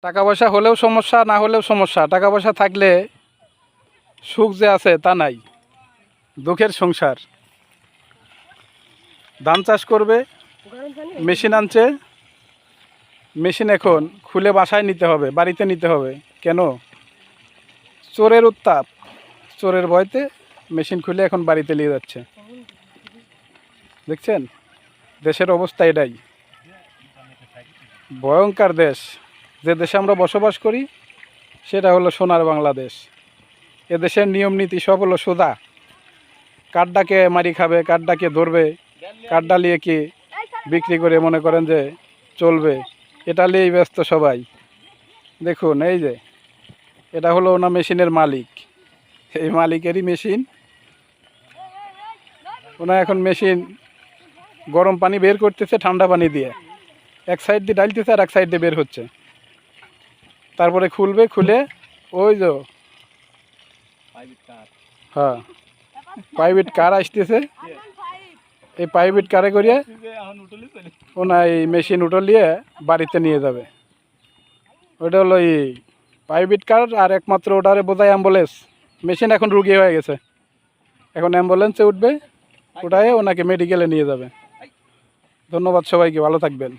টাকা পয়সা হলেও সমস্যা, না হলেও সমস্যা। টাকা পয়সা থাকলে সুখ যে আছে তা নাই, দুঃখের সংসার। ধান চাষ করবে, মেশিন আনছে, মেশিন এখন খুলে বাসায় নিতে হবে, বাড়িতে নিতে হবে। কেন? চোরের উত্তাপ, চোরের ভয়তে মেশিন খুলে এখন বাড়িতে নিয়ে যাচ্ছে। দেখছেন দেশের অবস্থা এটাই। ভয়ঙ্কর দেশ। যে দেশে আমরা বসবাস করি সেটা হলো সোনার বাংলাদেশ। এ দেশের নিয়ম নীতি সব হলো সোজা। কাঠটাকে মারি খাবে, কাঠটাকে ধরবে, কাঠটা নিয়ে কি বিক্রি করে মনে করেন যে চলবে, এটা নিয়েই ব্যস্ত সবাই। দেখুন এই যে এটা হলো ওনা মেশিনের মালিক, এই মালিকেরই মেশিন। ওনা এখন মেশিন গরম পানি বের করতেছে ঠান্ডা পানি দিয়ে, এক সাইড দিয়ে ডালতেছে আর এক সাইড দিয়ে বের হচ্ছে। তারপরে খুলবে, খুলে ওই যে হ্যাঁ প্রাইভেট কার আসতেছে, এই প্রাইভেট কারে করিয়ে ওনা এই মেশিন উঠলিয়ে বাড়িতে নিয়ে যাবে। ওটা হলো এই প্রাইভেট কার। আর একমাত্র ওটারে বোঝায় অ্যাম্বুলেন্স। মেশিন এখন রুগী হয়ে গেছে, এখন অ্যাম্বুলেন্সে উঠবে, ওটাই ওনাকে মেডিকেলে নিয়ে যাবে। ধন্যবাদ সবাইকে, ভালো থাকবেন।